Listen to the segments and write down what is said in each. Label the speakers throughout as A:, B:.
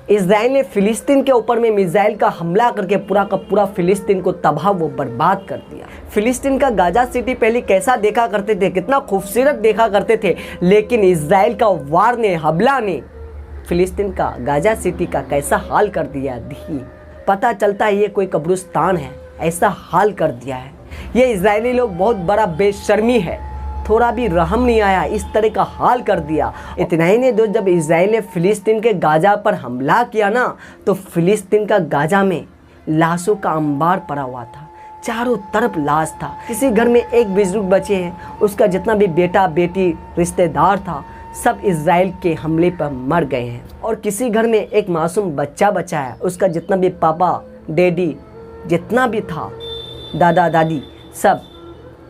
A: Israel ने फिलिस्तीन के ऊपर में मिसाइल का हमला करके पूरा का पूरा फिलिस्तीन को तबाह व बर्बाद कर दिया। फिलिस्तीन का गाजा सिटी पहले कैसा देखा करते थे, कितना खूबसूरत देखा करते थे, लेकिन इजराइल का वार ने, हमला ने फिलिस्तीन का गाजा सिटी का कैसा हाल कर दिया। देखिए, पता चलता है ये कोई कब्रिस्तान है, ऐसा हाल कर दिया है। ये इजरायली लोग बहुत बड़ा बेशर्मी है, थोड़ा भी रहम नहीं आया, इस तरह का हाल कर दिया। इतना ही नहीं दोस्त, जब इजराइल ने फिलिस्तीन के गाजा पर हमला किया ना, तो फिलिस्तीन का गाजा में लाशों का अंबार पड़ा हुआ था, चारों तरफ लाश था। किसी घर में एक बुजुर्ग बचे हैं, उसका जितना भी बेटा बेटी रिश्तेदार था सब इजराइल के हमले पर मर गए हैं। और किसी घर में एक मासूम बच्चा बचा है, उसका जितना भी पापा डैडी जितना भी था, दादा दादी, सब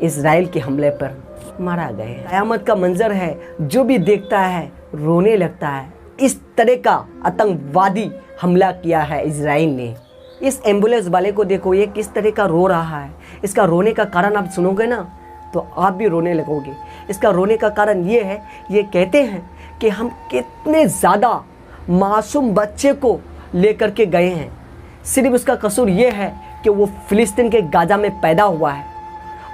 A: इजराइल के हमले पर मारा गए। कयामत का मंजर है, जो भी देखता है रोने लगता है। इस तरह का आतंकवादी हमला किया है इजराइल ने। इस एम्बुलेंस वाले को देखो, ये किस तरह का रो रहा है। इसका रोने का कारण आप सुनोगे ना तो आप भी रोने लगोगे। इसका रोने का कारण ये है, ये कहते हैं कि हम कितने ज़्यादा मासूम बच्चे को लेकर के गए हैं। सिर्फ उसका कसूर ये है कि वो फिलिस्तीन के गाजा में पैदा हुआ है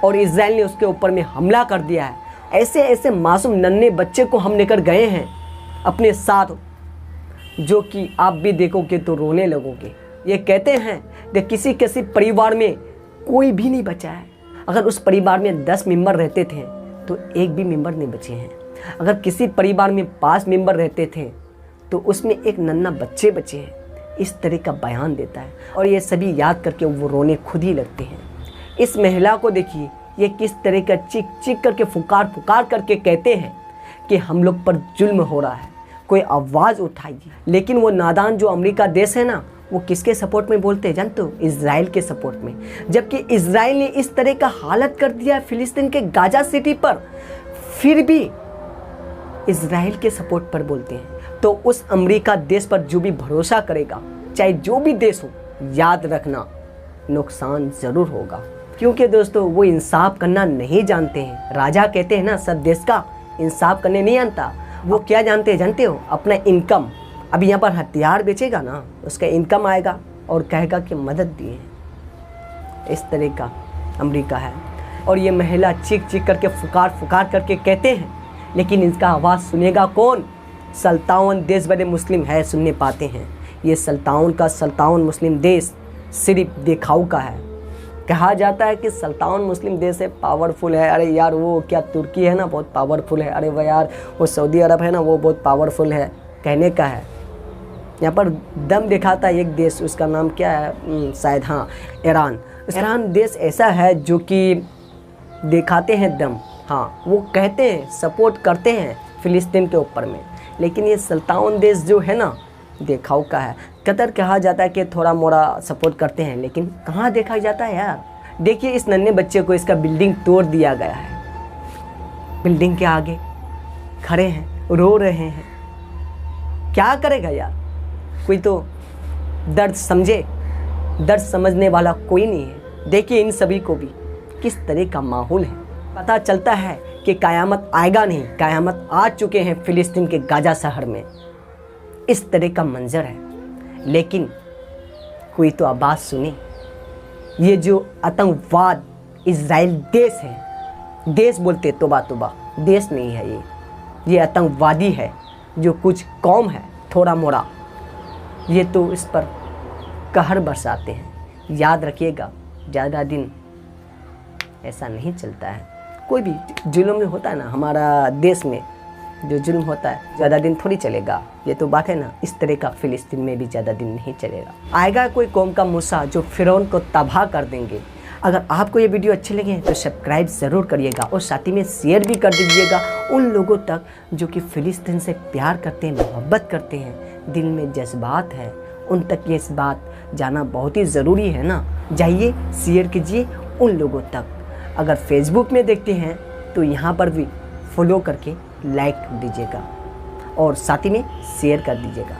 A: और इजराइल ने उसके ऊपर में हमला कर दिया है। ऐसे ऐसे मासूम नन्हे बच्चे को हम लेकर गए हैं अपने साथ, जो कि आप भी देखोगे तो रोने लगोगे। ये कहते हैं कि किसी किसी परिवार में कोई भी नहीं बचा है। अगर उस परिवार में 10 मेंबर रहते थे तो एक भी मेंबर नहीं बचे हैं। अगर किसी परिवार में 5 मेंबर रहते थे तो उसमें एक नन्हा बच्चे बचे हैं। इस तरह का बयान देता है और ये सभी याद करके वो रोने खुद ही लगते हैं। इस महिला को देखिए, ये किस तरह का चीख चीख करके पुकार करके कहते हैं कि हम लोग पर जुल्म हो रहा है, कोई आवाज़ उठाइए। लेकिन वो नादान जो अमेरिका देश है ना, वो किसके सपोर्ट में बोलते हैं जानते हो? इजराइल के सपोर्ट में। जबकि इजराइल ने इस तरह का हालत कर दिया फिलिस्तीन के गाजा सिटी पर, फिर भी इजराइल के सपोर्ट पर बोलते हैं। तो उस अमेरिका देश पर जो भी भरोसा करेगा, चाहे जो भी देश हो, याद रखना नुकसान ज़रूर होगा। क्योंकि दोस्तों वो इंसाफ करना नहीं जानते हैं। राजा कहते हैं ना, सब देश का इंसाफ करने नहीं जानता। वो क्या जानते हैं जानते हो? अपना इनकम। अभी यहाँ पर हथियार बेचेगा ना, उसका इनकम आएगा और कहेगा कि मदद दिए। इस तरह का अमेरिका है। और ये महिला चीख चीख करके पुकार करके कहते हैं, लेकिन इसका आवाज़ सुनेगा कौन? 57 देश बड़े मुस्लिम है, सुनने पाते हैं। ये 57 मुस्लिम देश सिर्फ दिखाऊ का है। कहा जाता है कि 57 मुस्लिम देश है, पावरफुल है। अरे यार, वो क्या तुर्की है ना, बहुत पावरफुल है। अरे वह यार, वो सऊदी अरब है ना, वो बहुत पावरफुल है, कहने का है। यहाँ पर दम दिखाता है एक देश, उसका नाम क्या है शायद, हाँ, ईरान। ईरान देश ऐसा है जो कि दिखाते हैं दम। हाँ, वो कहते हैं, सपोर्ट करते हैं फिलिस्तीन के ऊपर में। लेकिन ये 57 देश जो है ना, दिखाऊ का है। कतर कहा जाता है कि थोड़ा मोड़ा सपोर्ट करते हैं, लेकिन कहाँ देखा जाता है यार। देखिए, इस नन्हे बच्चे को इसका बिल्डिंग तोड़ दिया गया है। बिल्डिंग के आगे खड़े हैं, रो रहे हैं। क्या करेगा यार? कोई तो दर्द समझे, दर्द समझने वाला कोई नहीं है। देखिए इन सभी को भी किस तरह का माहौल है। पता चलता है कि कयामत आएगा नहीं, कयामत आ चुके हैं फिलिस्तीन के गाजा शहर में। इस तरह का मंजर है, लेकिन कोई तो आवाज़ सुने। ये जो आतंकवाद इजराइल देश है, देश बोलते तोबा तोबा, देश नहीं है ये आतंकवादी है। जो कुछ कौम है थोड़ा मोड़ा, ये तो इस पर कहर बरसाते हैं। याद रखिएगा, ज़्यादा दिन ऐसा नहीं चलता है। कोई भी जुल्म होता है ना, हमारा देश में जो जुल्म होता है ज़्यादा दिन थोड़ी चलेगा। ये तो बात है ना। इस तरह का फिलिस्तीन में भी ज़्यादा दिन नहीं चलेगा। आएगा कोई कौम का मूसा जो फिरौन को तबाह कर देंगे। अगर आपको ये वीडियो अच्छे लगे तो सब्सक्राइब ज़रूर करिएगा और साथ ही में शेयर भी कर दीजिएगा उन लोगों तक जो कि फिलिस्तीन से प्यार करते हैं, मोहब्बत करते हैं, दिल में जज्बात है। उन तक ये इस बात जाना बहुत ही ज़रूरी है ना। जाइए, शेयर कीजिए उन लोगों तक। अगर फेसबुक में देखते हैं तो यहाँ पर भी फॉलो करके लाइक दीजिएगा और साथ ही में शेयर कर दीजिएगा।